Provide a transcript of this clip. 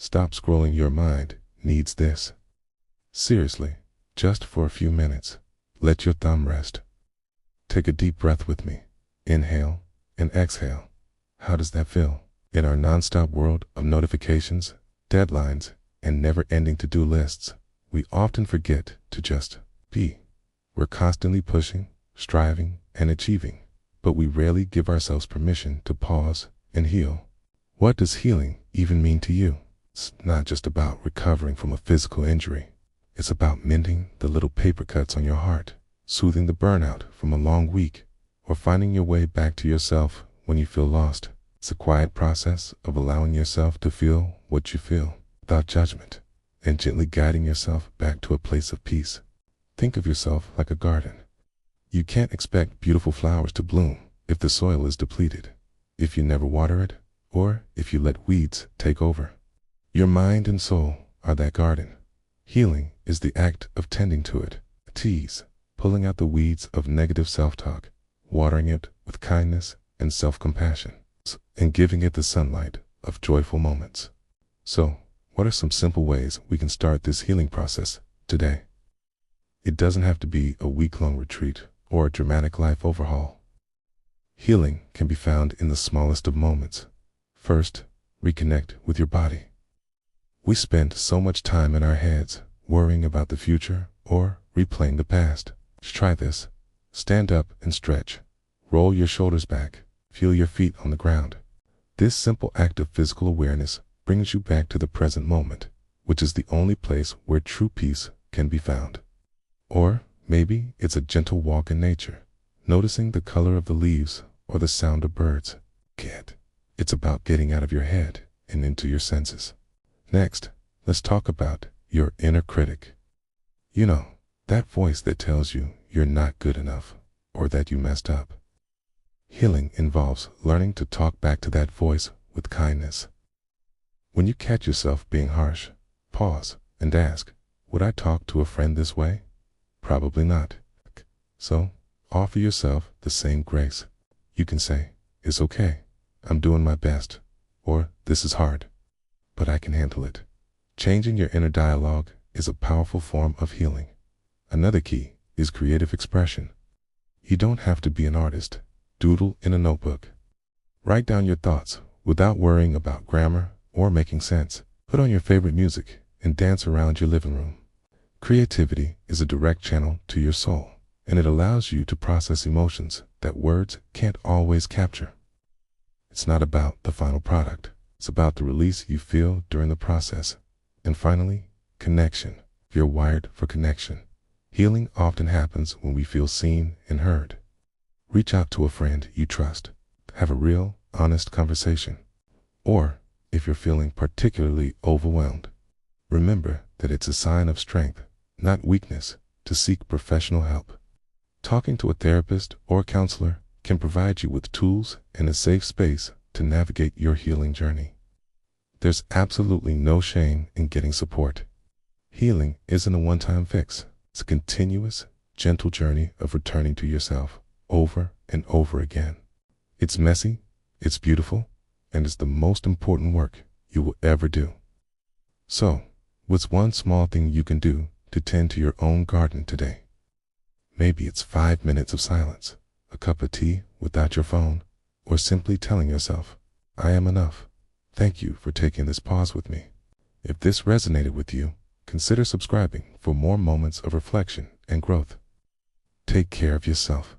stop scrolling. Your mind needs this. Seriously, just for a few minutes, let your thumb rest. Take a deep breath with me. Inhale and exhale. How does that feel? In our nonstop world of notifications, deadlines, and never-ending to-do lists, we often forget to just be. We're constantly pushing, striving, and achieving, but we rarely give ourselves permission to pause and heal. What does healing even mean to you? It's not just about recovering from a physical injury. It's about mending the little paper cuts on your heart, soothing the burnout from a long week, or finding your way back to yourself when you feel lost. It's a quiet process of allowing yourself to feel what you feel without judgment, and gently guiding yourself back to a place of peace. Think of yourself like a garden. You can't expect beautiful flowers to bloom if the soil is depleted, if you never water it, or if you let weeds take over. Your mind and soul are that garden. Healing is the act of tending to it, pulling out the weeds of negative self-talk, watering it with kindness and self-compassion, and giving it the sunlight of joyful moments. So, what are some simple ways we can start this healing process today? It doesn't have to be a week-long retreat or a dramatic life overhaul. Healing can be found in the smallest of moments. First, reconnect with your body. We spend so much time in our heads worrying about the future or replaying the past. Try this. Stand up and stretch. Roll your shoulders back. Feel your feet on the ground. This simple act of physical awareness brings you back to the present moment, which is the only place where true peace can be found. Or maybe it's a gentle walk in nature, noticing the color of the leaves or the sound of birds. It's about getting out of your head and into your senses. Next, let's talk about your inner critic. You know, that voice that tells you you're not good enough or that you messed up. Healing involves learning to talk back to that voice with kindness. When you catch yourself being harsh, pause and ask, would I talk to a friend this way? Probably not. So, offer yourself the same grace. You can say, it's okay, I'm doing my best, or this is hard, but I can handle it. Changing your inner dialogue is a powerful form of healing. Another key is creative expression. You don't have to be an artist. Doodle in a notebook. Write down your thoughts without worrying about grammar or making sense. Put on your favorite music and dance around your living room. Creativity is a direct channel to your soul, and it allows you to process emotions that words can't always capture. It's not about the final product. It's about the release you feel during the process. And finally, connection. You're wired for connection. Healing often happens when we feel seen and heard. Reach out to a friend you trust. Have a real, honest conversation. Or, if you're feeling particularly overwhelmed, remember that it's a sign of strength, not weakness, to seek professional help. Talking to a therapist or counselor can provide you with tools and a safe space to navigate your healing journey. There's absolutely no shame in getting support. Healing isn't a one-time fix. It's a continuous, gentle journey of returning to yourself over and over again. It's messy, it's beautiful, and it's the most important work you will ever do. So, what's one small thing you can do to tend to your own garden today? Maybe it's 5 minutes of silence, a cup of tea without your phone, or simply telling yourself, I am enough. Thank you for taking this pause with me. If this resonated with you, consider subscribing for more moments of reflection and growth. Take care of yourself.